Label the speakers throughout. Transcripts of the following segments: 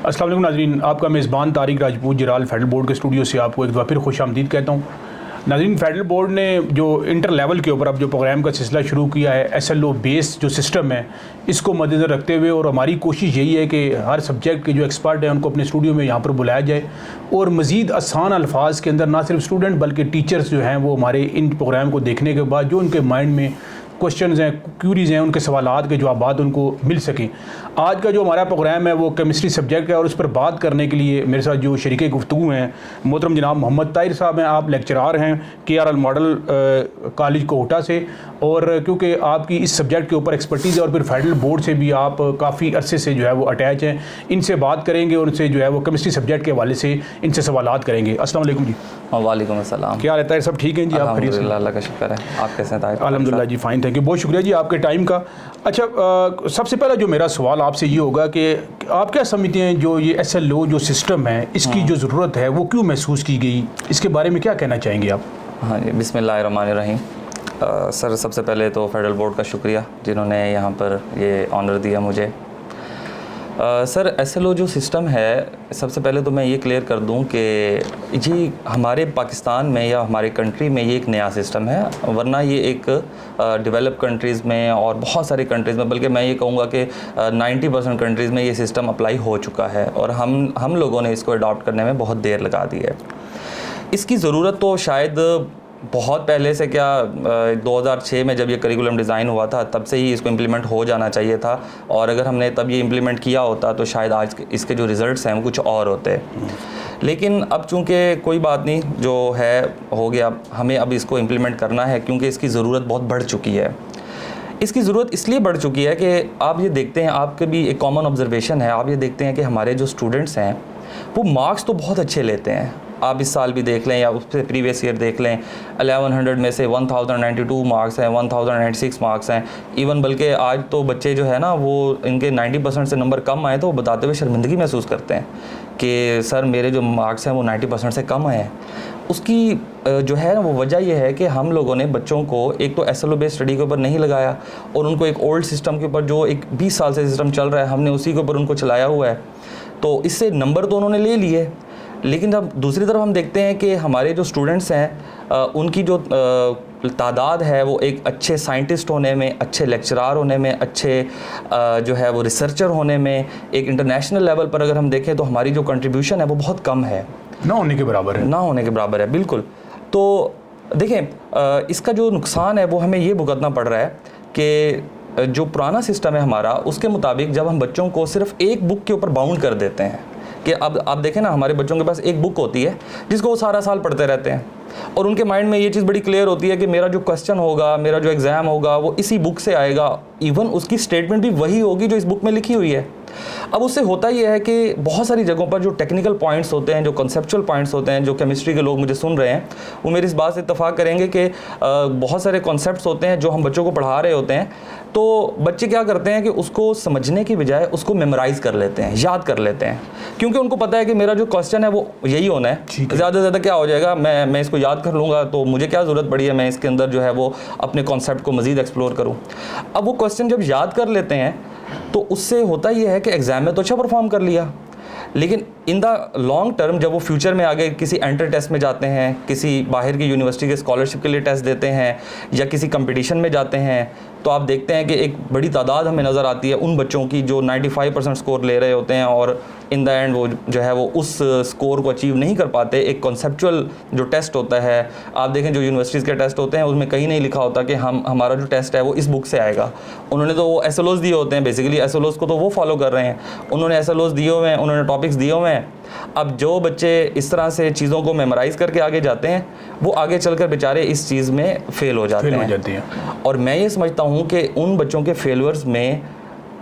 Speaker 1: अस्सलाम वालेकुम नाज़रीन, आपका मेज़बान तारिक राजपूत जिराल फेडरल बोर्ड के स्टूडियो से आपको एक बार फिर खुश आमदीद कहता हूँ। नाज़रीन, फेडरल बोर्ड ने जो इंटर लेवल के ऊपर अब जो प्रोग्राम का सिलसिला शुरू किया है, SLO बेस्ड जो सिस्टम है, इसको मद्देनज़र रखते हुए और हमारी कोशिश यही है कि हर सब्जेक्ट के जो एक्सपर्ट हैं उनको अपने स्टूडियो में यहाँ पर बुलाया जाए और मज़ीद आसान अल्फाज के अंदर ना सिर्फ स्टूडेंट बल्कि टीचर्स जो हैं वो हमारे इन प्रोग्राम को देखने के बाद जो उनके माइंड में क्वेश्चंस हैं, क्यूरीज़ हैं, उनके सवालात के जवाबात उनको मिल सकें। आज का जो हमारा प्रोग्राम है वो केमिस्ट्री सब्जेक्ट है और उस पर बात करने के लिए मेरे साथ जो शरीके गुफ्तगू हैं मोहतरम जनाब मोहम्मद ताहिर साहब हैं। आप लेक्चरार हैं KRL मॉडल कॉलेज कोहटा से, और क्योंकि आपकी इस सब्जेक्ट के ऊपर एक्सपर्टीज़ है और फिर फेडरल बोर्ड से भी आप काफ़ी अरसे से जो है वो अटैच हैं, इनसे बात करेंगे और उनसे जो है वो केमिस्ट्री सब्जेक्ट के हवाले से इनसे सवालात करेंगे। अस्सलाम वालेकुम जी।
Speaker 2: वालेकुम अस्सलाम।
Speaker 1: क्या रहता है, सब ठीक हैं जी? आप खैरियत से?
Speaker 2: अल्लाह का शुक्र है। आप कैसे हैं?
Speaker 1: अल्हम्दुलिल्लाह जी, फ़ाइन, थैंक यू, बहुत शुक्रिया जी आपके टाइम का। अच्छा, सबसे पहला जो मेरा सवाल आपसे ये होगा कि आप क्या समझते हैं जो ये SLO जो सिस्टम है इसकी जो ज़रूरत है वो क्यों महसूस की गई, इसके बारे में क्या कहना चाहेंगे आप?
Speaker 2: हाँ जी, बिस्मिल्लाहिर्रहमानिर्रहीम। सर, सबसे पहले तो फेडरल बोर्ड का शुक्रिया जिन्होंने यहाँ पर ये ऑनर दिया मुझे। सर, SLO जो सिस्टम है, सबसे पहले तो मैं ये क्लियर कर दूं कि जी हमारे पाकिस्तान में या हमारे कंट्री में ये एक नया सिस्टम है, वरना ये एक डेवलप कंट्रीज़ में और बहुत सारी कंट्रीज़ में, बल्कि मैं ये कहूँगा कि 90% कंट्रीज़ में ये सिस्टम अप्लाई हो चुका है और हम लोगों ने इसको अडॉप्ट करने में बहुत देर लगा दी है। इसकी ज़रूरत तो शायद बहुत पहले से, क्या 2006 में जब ये करिकुलम डिज़ाइन हुआ था तब से ही इसको इम्प्लीमेंट हो जाना चाहिए था, और अगर हमने तब ये इम्प्लीमेंट किया होता तो शायद आज इसके जो रिज़ल्ट्स हैं वो कुछ और होते। लेकिन अब चूँकि कोई बात नहीं, जो है हो गया, हमें अब इसको इम्प्लीमेंट करना है क्योंकि इसकी ज़रूरत बहुत बढ़ चुकी है। इसकी ज़रूरत इसलिए बढ़ चुकी है कि आप ये देखते हैं, आपके भी एक कॉमन ऑब्जर्वेशन है, आप ये देखते हैं कि हमारे जो स्टूडेंट्स हैं वो मार्क्स तो बहुत अच्छे लेते हैं। आप इस साल भी देख लें या उससे प्रीवियस ईयर देख लें, 1100 में से 1092 मार्क्स हैं, 1096 मार्क्स हैं। इवन बल्कि आज तो बच्चे जो है ना वो इनके 90% से नंबर कम आए तो वो बताते हुए शर्मिंदगी महसूस करते हैं कि सर मेरे जो मार्क्स हैं वो 90% से कम आए हैं। उसकी जो है वो वजह यह है कि हम लोगों ने बच्चों को एक तो SLO बेस्ड स्टडी के ऊपर नहीं लगाया और उनको एक ओल्ड सिस्टम के ऊपर, जो एक 20 साल से सिस्टम चल रहा है, हमने उसी के ऊपर उनको चलाया हुआ है। तो इससे नंबर तो उन्होंने ले लिए, लेकिन जब दूसरी तरफ हम देखते हैं कि हमारे जो स्टूडेंट्स हैं उनकी जो तादाद है वो एक अच्छे साइंटिस्ट होने में, अच्छे लेक्चरार होने में, अच्छे जो है वो रिसर्चर होने में, एक इंटरनेशनल लेवल पर अगर हम देखें तो हमारी जो कंट्रीब्यूशन है वो बहुत कम है,
Speaker 1: ना होने के बराबर है,
Speaker 2: ना होने के बराबर है, बिल्कुल। तो देखें, इसका जो नुकसान है वो हमें ये भुगतना पड़ रहा है कि जो पुराना सिस्टम है हमारा, उसके मुताबिक जब हम बच्चों को सिर्फ एक बुक के ऊपर बाउंड कर देते हैं कि अब आप देखें ना, हमारे बच्चों के पास एक बुक होती है जिसको वो सारा साल पढ़ते रहते हैं और उनके माइंड में ये चीज़ बड़ी क्लियर होती है कि मेरा जो क्वेश्चन होगा, मेरा जो एग्ज़ाम होगा वो इसी बुक से आएगा, इवन उसकी स्टेटमेंट भी वही होगी जो इस बुक में लिखी हुई है। अब उससे होता ये है कि बहुत सारी जगहों पर जो टेक्निकल पॉइंट्स होते हैं, जो कंसेप्चुअल पॉइंट्स होते हैं, जो केमिस्ट्री के लोग मुझे सुन रहे हैं वो मेरी इस बात से इत्तफाक करेंगे कि बहुत सारे कॉन्सेप्ट्स होते हैं जो हम बच्चों को पढ़ा रहे होते हैं, तो बच्चे क्या करते हैं कि उसको समझने की बजाय उसको मेमोराइज़ कर लेते हैं, याद कर लेते हैं, क्योंकि उनको पता है कि मेरा जो क्वेश्चन है वो यही होना है। ज़्यादा से ज़्यादा क्या हो जाएगा, मैं इसको याद कर लूँगा तो मुझे क्या ज़रूरत पड़ी है मैं इसके अंदर जो है वो अपने कॉन्सेप्ट को मज़ीद एक्सप्लोर करूँ। अब वो क्वेश्चन जब याद कर लेते हैं तो उससे होता ये है कि एग्ज़ाम में तो अच्छा परफॉर्म कर लिया, लेकिन इन द लॉन्ग टर्म जब वो फ्यूचर में आगे किसी एंट्री टेस्ट में जाते हैं, किसी बाहर की यूनिवर्सिटी के स्कॉलरशिप के लिए टेस्ट देते हैं या किसी कंपटीशन में जाते हैं, तो आप देखते हैं कि एक बड़ी तादाद हमें नज़र आती है उन बच्चों की जो 95% स्कोर ले रहे होते हैं और इन द एंड वो जो है वो उस स्कोर को अचीव नहीं कर पाते। एक कॉन्सेप्चुअल जो टेस्ट होता है, आप देखें जो यूनिवर्सिटीज़ के टेस्ट होते हैं उसमें कहीं नहीं लिखा होता कि हमारा जो टेस्ट है वो इस बुक से आएगा। उन्होंने तो वो SLOs दिए होते हैं, बेसिकली SLOs को तो वो फॉलो कर रहे हैं, उन्होंने SLOs दिए हुए हैं, उन्होंने टॉपिक्स दिए हुए हैं। अब जो बच्चे इस तरह से चीज़ों को मेमोराइज़ करके आगे जाते हैं वो आगे चलकर बेचारे इस चीज़ में फ़ेल हो जाते हैं। और मैं ये समझता हूँ कि उन बच्चों के फेलियर्स में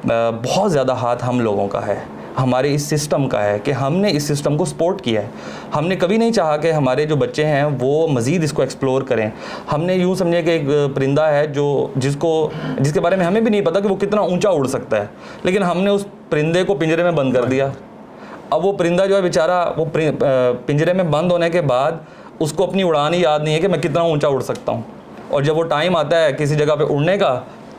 Speaker 2: बहुत ज़्यादा हाथ हम लोगों का है, हमारे इस सिस्टम का है कि हमने इस सिस्टम को सपोर्ट किया है। हमने कभी नहीं चाहा कि हमारे जो बच्चे हैं वो मज़ीद इसको एक्सप्लोर करें। हमने यूँ समझे कि एक परिंदा है जिसके बारे में हमें भी नहीं पता कि वो कितना ऊंचा उड़ सकता है, लेकिन हमने उस परिंदे को पिंजरे में बंद कर दिया। अब वो परिंदा जो है बेचारा, वो पिंजरे में बंद होने के बाद उसको अपनी उड़ान ही याद नहीं है कि मैं कितना ऊँचा उड़ सकता हूँ, और जब वो टाइम आता है किसी जगह पर उड़ने का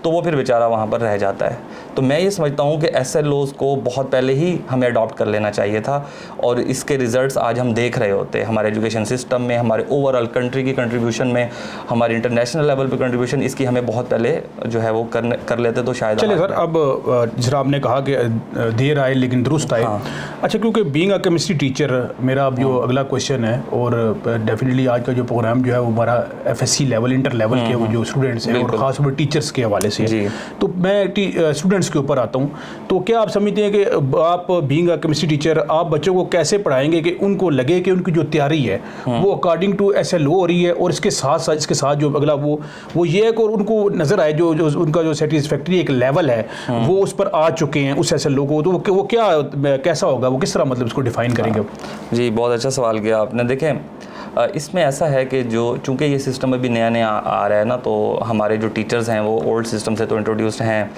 Speaker 2: तो वो फिर बेचारा वहाँ पर रह जाता है। तो मैं ये समझता हूँ कि SLOs को बहुत पहले ही हमें अडॉप्ट कर लेना चाहिए था, और इसके रिजल्ट्स आज हम देख रहे होते हैं हमारे एजुकेशन सिस्टम में, हमारे ओवरऑल कंट्री की कंट्रीब्यूशन में, हमारे इंटरनेशनल लेवल पे कंट्रीब्यूशन, इसकी हमें बहुत पहले जो है वो कर लेते तो शायद।
Speaker 1: चलिए सर, अब जरा आपने कहा कि देर आए लेकिन दुरुस्त आए। अच्छा, क्योंकि बीइंग अ केमिस्ट्री टीचर मेरा अब जो अगला क्वेश्चन है, और डेफिनेटली आज का जो प्रोग्राम जो है वो हमारा FSC लेवल, इंटर लेवल के वो जो स्टूडेंट्स हैं और ख़ास तौर पर टीचर्स के हवाले से है। तो मैं स्टूडेंट्स के ऊपर आता हूँ। तो क्या आप समझते हैं कि आप बीइंग अ केमिस्ट्री टीचर आप बच्चों को कैसे पढ़ाएंगे कि उनको लगे कि उनकी जो तैयारी है वो अकॉर्डिंग टू SLO हो रही है, और इसके साथ जो अगला वो ये है कि उनको नज़र आए जो उनका जो सेटिस्फैक्ट्री एक लेवल है वो उस पर आ चुके हैं उस SLO को, तो वो क्या कैसा होगा, वो किस तरह मतलब इसको डिफाइन करेंगे?
Speaker 2: जी, बहुत अच्छा सवाल किया आपने। देखें, इसमें ऐसा है कि जो चूँकि ये सिस्टम अभी नया नया आ रहा है ना, तो हमारे जो टीचर्स हैं वो ओल्ड सिस्टम से तो इंट्रोड्यूस्ड हैं।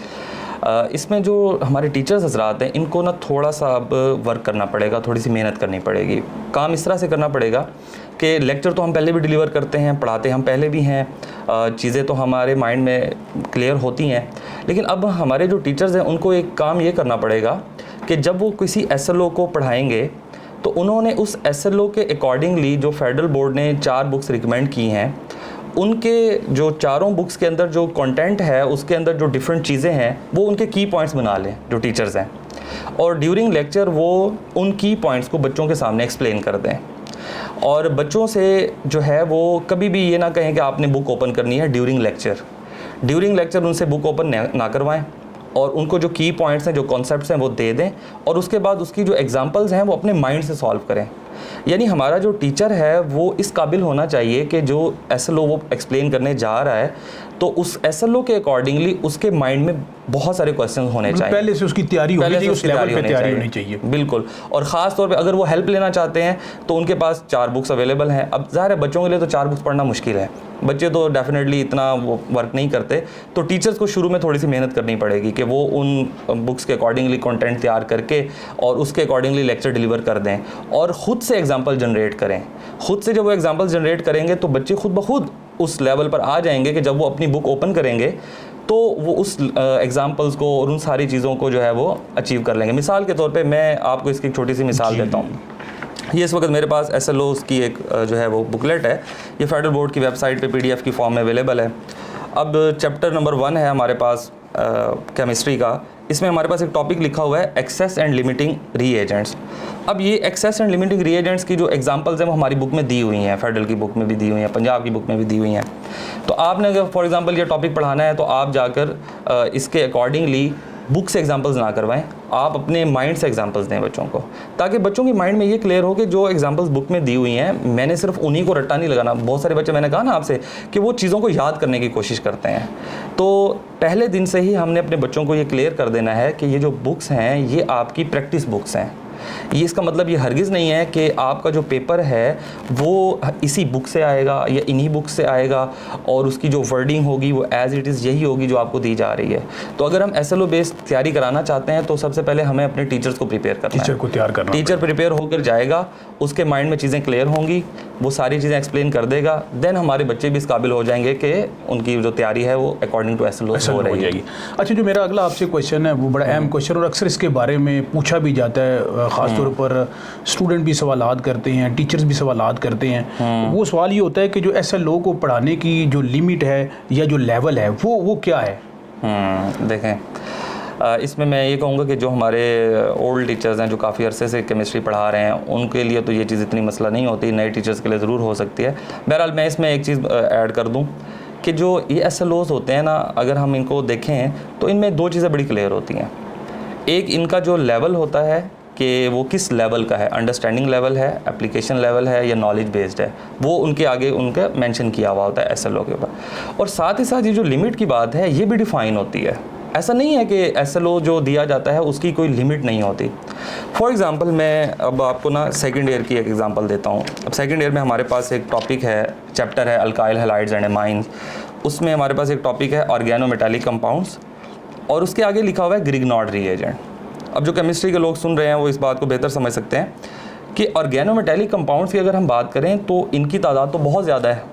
Speaker 2: इसमें जो हमारे टीचर्स हजरात हैं इनको ना थोड़ा सा अब वर्क करना पड़ेगा, थोड़ी सी मेहनत करनी पड़ेगी। काम इस तरह से करना पड़ेगा कि लेक्चर तो हम पहले भी डिलीवर करते हैं, पढ़ाते हम पहले भी हैं, चीज़ें तो हमारे माइंड में क्लियर होती हैं, लेकिन अब हमारे जो टीचर्स हैं उनको एक काम ये करना पड़ेगा कि जब वो किसी SLO को पढ़ाएंगे तो उन्होंने उस SLO के अकॉर्डिंगली जो फेडरल बोर्ड ने 4 बुक्स रिकमेंड की हैं, उनके जो चारों बुक्स के अंदर जो कंटेंट है उसके अंदर जो डिफरेंट चीज़ें हैं वो उनके की पॉइंट्स बना लें जो टीचर्स हैं, और ड्यूरिंग लेक्चर वो उन की पॉइंट्स को बच्चों के सामने एक्सप्लेन कर दें। और बच्चों से जो है वो कभी भी ये ना कहें कि आपने बुक ओपन करनी है ड्यूरिंग लेक्चर उनसे बुक ओपन ना करवाएं, और उनको जो की पॉइंट्स हैं, जो कॉन्सेप्ट्स हैं वो दे दें, और उसके बाद उसकी जो एग्जांपल्स हैं वो अपने माइंड से सॉल्व करें। यानी हमारा जो टीचर है वो इस काबिल होना चाहिए कि जो SLO वो एक्सप्लेन करने जा रहा है तो उस SLO के अकॉर्डिंगली उसके माइंड में बहुत सारे क्वेश्चन होने चाहिए,
Speaker 1: पहले से उसकी तैयारी होनी चाहिए, उस लेवल पे तैयारी होनी चाहिए।
Speaker 2: बिल्कुल। और ख़ास तौर पे अगर वो हेल्प लेना चाहते हैं तो उनके पास 4 बुक्स अवेलेबल हैं। अब ज़ाहिर है बच्चों के लिए तो 4 बुक्स पढ़ना मुश्किल है, बच्चे तो डेफिनेटली इतना वो वर्क नहीं करते, तो टीचर्स को शुरू में थोड़ी सी मेहनत करनी पड़ेगी कि वो उन बुक्स के अकॉर्डिंगली कंटेंट तैयार करके और उसके अकॉर्डिंगली लेक्चर डिलीवर कर दें, और ख़ुद से एग्जाम्पल जनरेट करें। ख़ुद से जब वो एग्जाम्पल जनरेट करेंगे तो बच्चे खुद ब खुद उस लेवल पर आ जाएंगे कि जब वो अपनी बुक ओपन करेंगे तो वो उस एग्जाम्पल्स को और उन सारी चीज़ों को जो है वो अचीव कर लेंगे। मिसाल के तौर पे मैं आपको इसकी एक छोटी सी मिसाल देता हूँ। ये इस वक्त मेरे पास SLOs की एक जो है वो बुकलेट है, ये फेडरल बोर्ड की वेबसाइट पे PDF की फॉर्म में अवेलेबल है। अब चैप्टर नंबर 1 है हमारे पास केमिस्ट्री का, इसमें हमारे पास एक टॉपिक लिखा हुआ है एक्सेस एंड लिमिटिंग रीएजेंट्स। अब ये एक्सेस एंड लिमिटिंग रीएजेंट्स की जो एग्जांपल्स हैं वो हमारी बुक में दी हुई हैं, फेडरल की बुक में भी दी हुई हैं, पंजाब की बुक में भी दी हुई हैं। तो आपने अगर फॉर एग्जांपल ये टॉपिक पढ़ाना है तो आप जाकर इसके अकॉर्डिंगली बुक से एग्जांपल्स ना करवाएं, आप अपने माइंड से एग्जांपल्स दें बच्चों को, ताकि बच्चों के माइंड में ये क्लियर हो कि जो एग्जांपल्स बुक में दी हुई हैं मैंने सिर्फ उन्हीं को रट्टा नहीं लगाना। बहुत सारे बच्चे, मैंने कहा ना आपसे, कि वो चीज़ों को याद करने की कोशिश करते हैं। तो पहले दिन से ही हमने अपने बच्चों को ये क्लियर कर देना है कि ये जो बुक्स हैं ये आपकी प्रैक्टिस बुक्स हैं। ये इसका मतलब ये हरगिज़ नहीं है कि आपका जो पेपर है वो इसी बुक से आएगा या इन्हीं बुक से आएगा और उसकी जो वर्डिंग होगी वो एज़ इट इज़ यही होगी जो आपको दी जा रही है। तो अगर हम SLO बेस्ड तैयारी कराना चाहते हैं तो सबसे पहले हमें अपने टीचर्स को प्रिपेयर करना है,
Speaker 1: टीचर को तैयार करना।
Speaker 2: टीचर प्रिपेयर होकर जाएगा, उसके माइंड में चीज़ें क्लियर होंगी, वो सारी चीज़ें एक्सप्लेन कर देगा, देन हमारे बच्चे भी इस काबिल हो जाएंगे कि उनकी जो तैयारी है वो अकॉर्डिंग टू SLO हो रही है।
Speaker 1: अच्छा, जो मेरा अगला आपसे क्वेश्चन है वो बड़ा अहम क्वेश्चन, और अक्सर इसके बारे में पूछा भी जाता है, ख़ासतौर पर स्टूडेंट भी सवालात करते हैं, टीचर्स भी सवालात करते हैं। वो सवाल ये होता है कि जो SLO को पढ़ाने की जो लिमिट है या जो लेवल है वो क्या है?
Speaker 2: देखें, इसमें मैं ये कहूँगा कि जो हमारे ओल्ड टीचर्स हैं जो काफ़ी अरसे से केमिस्ट्री पढ़ा रहे हैं उनके लिए तो ये चीज़ इतनी मसला नहीं होती, नए टीचर्स के लिए ज़रूर हो सकती है। बहरहाल मैं इसमें एक चीज़ ऐड कर दूँ कि जो ये SLOs होते हैं ना, अगर हम इनको देखें तो इनमें 2 चीज़ें बड़ी क्लियर होती हैं। एक इनका जो लेवल होता है कि वो किस लेवल का है, अंडरस्टैंडिंग लेवल है, एप्लीकेशन लेवल है या नॉलेज बेस्ड है, वो उनके आगे उनका मेंशन किया हुआ होता है SLO के ऊपर। और साथ ही साथ ये जो लिमिट की बात है ये भी डिफ़ाइन होती है। ऐसा नहीं है कि SLO जो दिया जाता है उसकी कोई लिमिट नहीं होती। फॉर एग्ज़ाम्पल मैं अब आपको ना सेकेंड ईयर की एक एग्ज़ाम्पल देता हूँ। अब सेकेंड ईयर में हमारे पास एक टॉपिक है, चैप्टर है अल्काइल हैलाइड्स एंड एमाइन्स। उसमें हमारे पास एक टॉपिक है ऑर्गेनोमेटालिक कंपाउंड्स और उसके आगे लिखा हुआ है ग्रिग्नॉड रीएजेंट। अब जो केमिस्ट्री के लोग सुन रहे हैं वो इस बात को बेहतर समझ सकते हैं कि ऑर्गेनोमेटालिक कंपाउंड्स की अगर हम बात करें तो इनकी तादाद तो बहुत ज़्यादा है।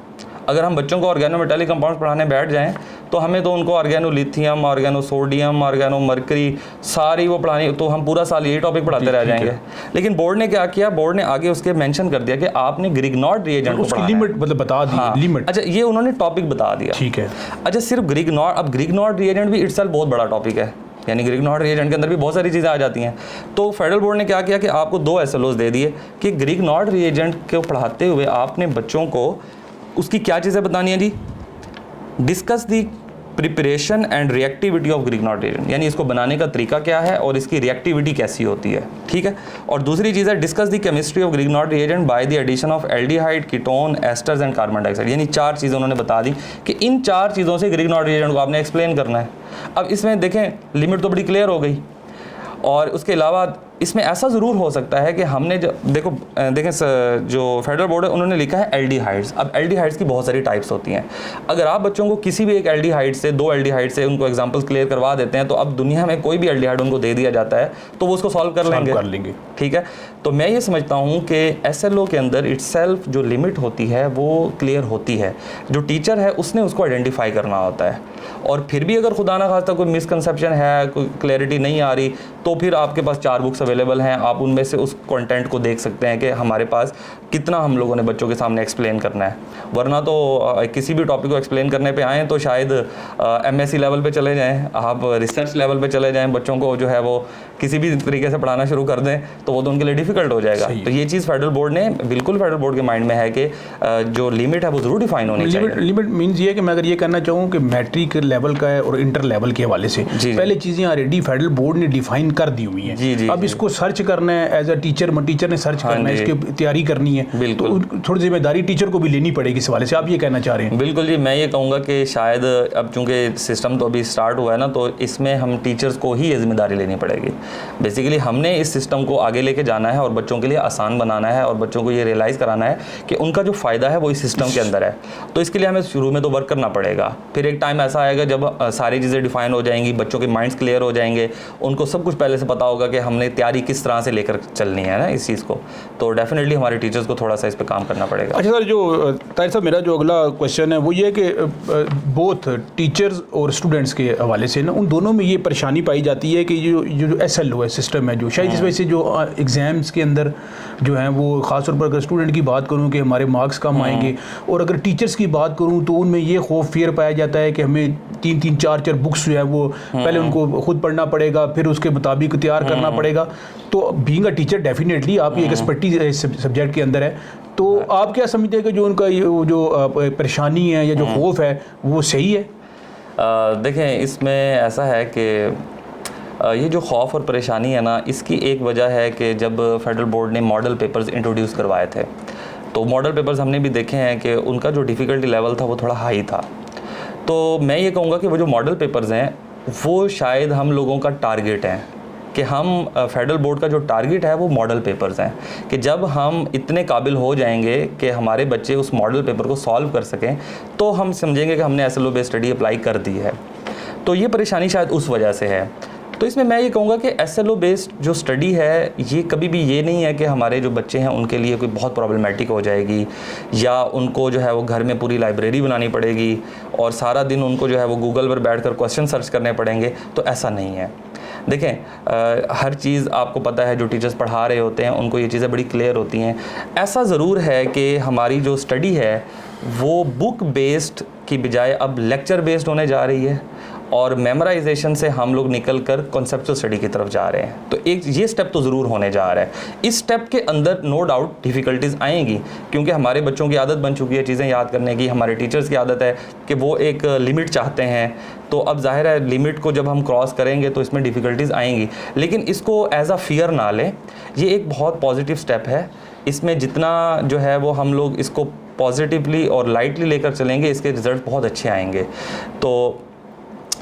Speaker 2: अगर हम बच्चों को ऑर्गेनो मेटालिक कंपाउंड्स पढ़ाने बैठ जाएं तो हमें तो उनको organo lithium, organo sodium, organo mercury सारी वो पढ़ानी, तो हम पूरा साल यही टॉपिक पढ़ाते रह जाएंगे। लेकिन बोर्ड ने क्या किया, बोर्ड ने आगे उसके मेंशन कर दिया कि आपने ग्रिग्नॉर्ड रिएजेंट को पढ़ाना है।
Speaker 1: लिमिट मतलब बता दी, लिमिट।
Speaker 2: अच्छा, ये उन्होंने टॉपिक बता दिया,
Speaker 1: ठीक है।
Speaker 2: अच्छा, सिर्फ ग्रिग्नॉर्ड, अब ग्रिग्नॉर्ड रिएजेंट भी इटसेल्फ बहुत बड़ा टॉपिक है, यानी ग्रिग्नॉर्ड रिएजेंट के अंदर भी बहुत सारी चीज़ें आ जाती हैं। तो फेडरल बोर्ड ने क्या किया कि आपको 2 SLOs दे दिए कि ग्रिग्नॉर्ड रिएजेंट को पढ़ाते हुए आपने बच्चों को उसकी क्या चीज़ें बतानी है जी, discuss the preparation and reactivity of Grignard reagent, यानी इसको बनाने का तरीका क्या है और इसकी रिएक्टिविटी कैसी होती है, ठीक है। और दूसरी चीज़ है discuss the chemistry of Grignard reagent by the addition of aldehyde, ketone, esters and carbon dioxide, यानी 4 चीज़ें उन्होंने बता दी कि इन 4 चीज़ों से ग्रिग्नॉर्ड रिएजेंट को आपने एक्सप्लेन करना है। अब इसमें देखें लिमिट तो बड़ी क्लियर हो गई, और उसके अलावा इसमें ऐसा ज़रूर हो सकता है कि हमने देखें जो फेडरल बोर्ड है उन्होंने लिखा है एल्डिहाइड्स। अब एल्डिहाइड्स की बहुत सारी टाइप्स होती हैं। अगर आप बच्चों को किसी भी एक एल्डिहाइड से, 2 एल्डिहाइड से उनको एग्जांपल्स क्लियर करवा देते हैं, तो अब दुनिया में कोई भी एल्डिहाइड उनको दे दिया जाता है तो वो उसको सॉल्व कर लेंगे, ठीक है। तो मैं ये समझता हूँ कि SLO के अंदर इटसेल्फ जो लिमिट होती है वो क्लियर होती है, जो टीचर है उसने उसको आइडेंटिफाई करना होता है। और फिर भी अगर खुदा ना खास्ता कोई मिसकंसेप्शन है, कोई क्लैरिटी नहीं आ रही, तो फिर आपके पास 4 बुक्स अवेलेबल हैं, आप उनमें से उस कंटेंट को देख सकते हैं कि हमारे पास कितना हम लोगों ने बच्चों के सामने एक्सप्लेन करना है। वरना तो किसी भी टॉपिक को एक्सप्लेन करने पे आएँ तो शायद MSc लेवल पे चले जाएं, आप रिसर्च लेवल पे चले जाएं, बच्चों को जो है वो किसी भी तरीके से पढ़ाना शुरू कर दें तो वो तो उनके लिए डिफिकल्ट हो जाएगा। तो ये चीज़ फेडरल बोर्ड ने बिल्कुल फेडरल बोर्ड के माइंड में है कि जो लिमिट है वो ज़रूर डिफाइन होनी चाहिए।
Speaker 1: लिमिट मीन्स ये है कि मैं अगर ये कहना चाहूँ कि मैट्रिक लेवल का है और इंटर लेवल के हवाले से पहले चीज़ें ऑलरेडी फेडरल बोर्ड ने डिफाइन कर दी हुई हैं। अब इसको सर्च करना है एज अ टीचर ने सर्च करना है, इसकी तैयारी करनी है, तो थोड़ी जिम्मेदारी टीचर को भी लेनी पड़ेगी इस हवाले से। आप ये कहना चाह रहे हैं?
Speaker 2: बिल्कुल जी, मैं ये कहूँगा कि शायद अब चूँकि सिस्टम तो अभी स्टार्ट हुआ है ना, तो इसमें हम टीचर्स को ही ये जिम्मेदारी लेनी पड़ेगी। बेसिकली हमने इस सिस्टम को आगे लेके जाना है और बच्चों के लिए आसान बनाना है और बच्चों को ये रियलाइज़ कराना है कि उनका जो फ़ायदा है वो इस सिस्टम के अंदर है। तो इसके लिए हमें शुरू में तो वर्क करना पड़ेगा, फिर एक टाइम ऐसा आएगा जब सारी चीज़ें डिफाइन हो जाएंगी, बच्चों के माइंड्स क्लियर हो जाएंगे, उनको सब कुछ पहले से पता होगा कि हमने तैयारी किस तरह से लेकर चलनी है ना इस चीज़ को। तो डेफिनेटली हमारे टीचर्स को थोड़ा सा इस पर काम करना पड़ेगा।
Speaker 1: अच्छा सर, जो ताहिर साहब मेरा जो अगला क्वेश्चन है वो ये है कि बोथ टीचर्स और स्टूडेंट्स के हवाले से ना उन दोनों में ये परेशानी पाई जाती है कि जो SLO है सिस्टम है, जो शायद इस वजह से जो एग्ज़ाम्स के अंदर जो है वो ख़ास तौर पर अगर स्टूडेंट की बात करूँ कि हमारे मार्क्स कम आएंगे, और अगर टीचर्स की बात करूँ तो उनमें ये खौफ फियर पाया जाता है कि हमें 3-3 4-4 बुक्स जो है वो पहले उनको खुद पढ़ना पड़ेगा, फिर उसके मुताबिक तैयार करना पड़ेगा। तो बीइंग अ टीचर डेफिनेटली आपकी एक एक्सपर्टीज सब्जेक्ट के अंदर है, तो आप क्या समझते हैं कि जो उनका जो परेशानी है या जो खौफ है वो सही है?
Speaker 2: देखें, इसमें ऐसा है कि ये जो खौफ और परेशानी है ना, इसकी एक वजह है कि जब फेडरल बोर्ड ने मॉडल पेपर्स इंट्रोड्यूस करवाए थे, तो मॉडल पेपर्स हमने भी देखे हैं कि उनका जो डिफ़िकल्टी लेवल था वो थोड़ा हाई था। तो मैं ये कहूँगा कि वो जो मॉडल पेपर्स हैं वो शायद हम लोगों का टारगेट है, कि हम फेडरल बोर्ड का जो टारगेट है वो मॉडल पेपर्स हैं, कि जब हम इतने काबिल हो जाएंगे कि हमारे बच्चे उस मॉडल पेपर को सॉल्व कर सकें तो हम समझेंगे कि हमने SLO बेस्ड स्टडी अप्लाई कर दी है। तो ये परेशानी शायद उस वजह से है। तो इसमें मैं ये कहूँगा कि SLO बेस्ड जो स्टडी है ये कभी भी ये नहीं है कि हमारे जो बच्चे हैं उनके लिए कोई बहुत प्रॉब्लमेटिक हो जाएगी, या उनको जो है वो घर में पूरी लाइब्रेरी बनानी पड़ेगी और सारा दिन उनको जो है वो गूगल पर बैठकर क्वेश्चन सर्च करने पड़ेंगे। तो ऐसा नहीं है। देखें, हर चीज़ आपको पता है, जो टीचर्स पढ़ा रहे होते हैं उनको ये चीज़ें बड़ी क्लियर होती हैं। ऐसा ज़रूर है कि हमारी जो स्टडी है वो बुक बेस्ड की बजाय अब लेक्चर बेस्ड होने जा रही है, और मेमोराइजेशन से हम लोग निकल कर कॉन्सेप्चुअल स्टडी की तरफ जा रहे हैं। तो एक ये स्टेप तो ज़रूर होने जा रहा है। इस स्टेप के अंदर नो डाउट डिफ़िकल्टीज़ आएंगी, क्योंकि हमारे बच्चों की आदत बन चुकी है चीज़ें याद करने की, हमारे टीचर्स की आदत है कि वो एक लिमिट चाहते हैं। तो अब जाहिर है लिमिट को जब हम क्रॉस करेंगे तो इसमें डिफ़िकल्टीज़ आएंगी, लेकिन इसको एज अ फियर ना लें। ये एक बहुत पॉजिटिव स्टेप है। इसमें जितना जो है वो हम लोग इसको पॉजिटिवली और लाइटली लेकर चलेंगे, इसके रिज़ल्ट बहुत अच्छे आएंगे। तो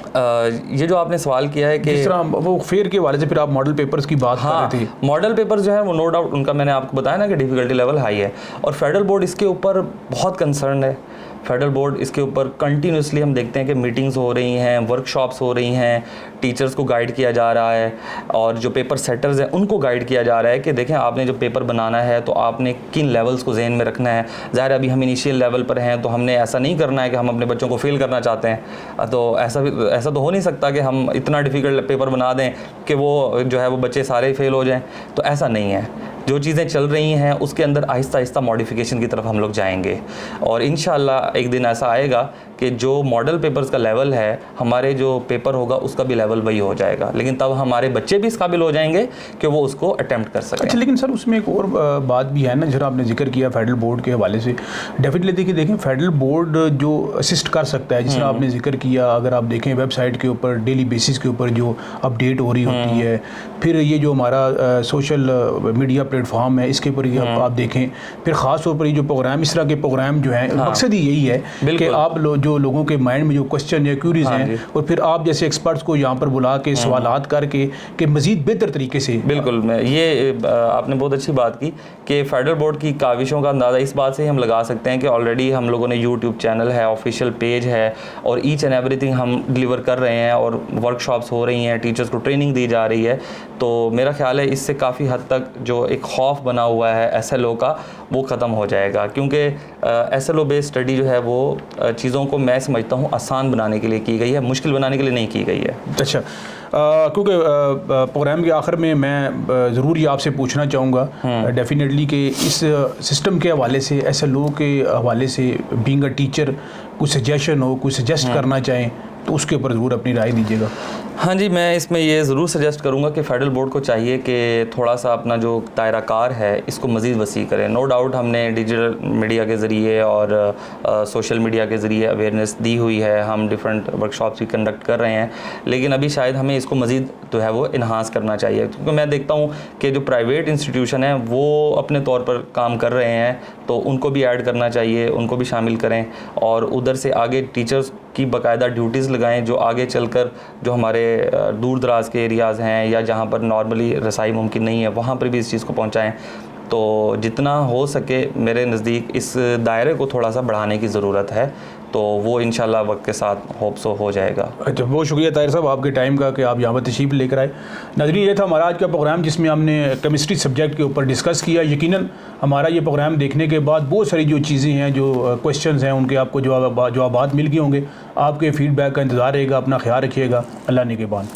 Speaker 2: ये जो आपने सवाल किया है कि
Speaker 1: जिस तरह वो फेयर के हवाले से फिर आप मॉडल पेपर्स की बात कर रहे थे।
Speaker 2: मॉडल पेपर जो है वो नो डाउट उनका मैंने आपको बताया ना कि डिफ़िकल्टी लेवल हाई है, और फेडरल बोर्ड इसके ऊपर बहुत कंसर्न है। फेडरल बोर्ड इसके ऊपर कंटिन्यूसली हम देखते हैं कि मीटिंग्स हो रही हैं, वर्कशॉप्स हो रही हैं, टीचर्स को गाइड किया जा रहा है और जो पेपर सेटर्स हैं उनको गाइड किया जा रहा है कि देखें आपने जो पेपर बनाना है तो आपने किन लेवल्स को जहन में रखना है। ज़ाहिर अभी हम इनिशियल लेवल पर हैं तो हमने ऐसा नहीं करना है कि हम अपने बच्चों को फेल करना चाहते हैं, तो ऐसा तो हो नहीं सकता कि हम इतना डिफ़िकल्ट पेपर बना दें कि वो जो है वो बच्चे सारे फेल हो जाएं, तो ऐसा नहीं है। जो चीज़ें चल रही हैं उसके अंदर आहिस्ता आहिस्ता मॉडिफिकेशन की तरफ हम लोग जाएंगे और इंशाल्लाह एक दिन ऐसा आएगा कि जो मॉडल पेपर्स का लेवल है हमारे जो पेपर होगा उसका भी लेवल वही हो जाएगा, लेकिन तब हमारे बच्चे भी इस काबिल हो जाएंगे कि वो उसको अटेम्प्ट कर सकें।
Speaker 1: अच्छा, लेकिन सर उसमें एक और बात भी है ना, जरा आपने जिक्र किया फेडरल बोर्ड के हवाले से, डेफिनेटली देखिए देखें फेडरल बोर्ड जो असिस्ट कर सकता है, जिस तरह आपने जिक्र किया, अगर आप देखें वेबसाइट के ऊपर डेली बेसिस के ऊपर जो अपडेट हो रही होती है, फिर ये जो हमारा सोशल मीडिया प्लेटफॉर्म है इसके ऊपर आप देखें, फिर ख़ास तौर पर ये जो प्रोग्राम, इस तरह के प्रोग्राम जो हैं मकसद ही यही है कि आप जो लोगों के माइंड में जो क्वेश्चन या क्यूरीज हैं और फिर आप जैसे एक्सपर्ट्स को यहाँ पर बुला के सवालात करके कि मज़ीद बेहतर तरीके से।
Speaker 2: बिल्कुल, मैं ये आपने बहुत अच्छी बात की कि फेडरल बोर्ड की काविशों का अंदाज़ा इस बात से ही हम लगा सकते हैं कि ऑलरेडी हम लोगों ने यूट्यूब चैनल है, ऑफिशियल पेज है और ईच एंड एवरीथिंग हम डिलीवर कर रहे हैं और वर्कशॉप्स हो रही हैं, टीचर्स को ट्रेनिंग दी जा रही है। तो मेरा ख्याल है इससे काफ़ी हद तक जो एक खौफ बना हुआ है SLO का वो ख़त्म हो जाएगा, क्योंकि SLO बेस्ड स्टडी जो है वो चीज़ों को मैं समझता हूँ आसान बनाने के लिए की गई है, मुश्किल बनाने के लिए नहीं की गई है।
Speaker 1: अच्छा, क्योंकि प्रोग्राम के आखिर में मैं ज़रूर ये आपसे पूछना चाहूँगा डेफिनेटली कि इस सिस्टम के हवाले से, SLO के हवाले से बीइंग अ टीचर कुछ सजेशन हो, कुछ सजेस्ट करना चाहें तो उसके ऊपर ज़रूर अपनी राय दीजिएगा।
Speaker 2: हाँ जी, मैं इसमें ये ज़रूर सजेस्ट करूँगा कि फेडरल बोर्ड को चाहिए कि थोड़ा सा अपना जो दायरा कार है इसको मज़ीद वसी करें। नो डाउट हमने डिजिटल मीडिया के ज़रिए और सोशल मीडिया के ज़रिए अवेयरनेस दी हुई है, हम डिफरेंट वर्कशॉप्स भी कंडक्ट कर रहे हैं, लेकिन अभी शायद हमें इसको मज़ीद जो है वो इन्हांस करना चाहिए, क्योंकि मैं देखता हूँ कि जो प्राइवेट इंस्टीट्यूशन है वो अपने तौर पर काम कर रहे हैं, तो उनको भी ऐड करना चाहिए, उनको भी शामिल करें और उधर से आगे टीचर्स की बाकायदा ड्यूटीज़ लगाएं जो आगे चलकर जो हमारे दूर दराज के एरियाज़ हैं या जहाँ पर नॉर्मली रसाई मुमकिन नहीं है वहाँ पर भी इस चीज़ को पहुँचाएं। तो जितना हो सके मेरे नज़दीक इस दायरे को थोड़ा सा बढ़ाने की ज़रूरत है, तो वो इंशाल्लाह वक्त के साथ होप सो हो जाएगा।
Speaker 1: अच्छा, बहुत शुक्रिया ताहिर साहब आपके टाइम का कि आप यहाँ पर तशरीफ़ लेकर आए। नाज़रीन, ये था हमारा आज का प्रोग्राम जिसमें हमने केमिस्ट्री सब्जेक्ट के ऊपर डिस्कस किया। यकीनन हमारा ये प्रोग्राम देखने के बाद बहुत सारी जो चीज़ें हैं, जो क्वेश्चंस हैं, उनके आपको जवाबात मिल गए होंगे। आपके फ़ीडबैक का इंतज़ार रहेगा। अपना ख्याल रखिएगा। अल्लाह निगहबान।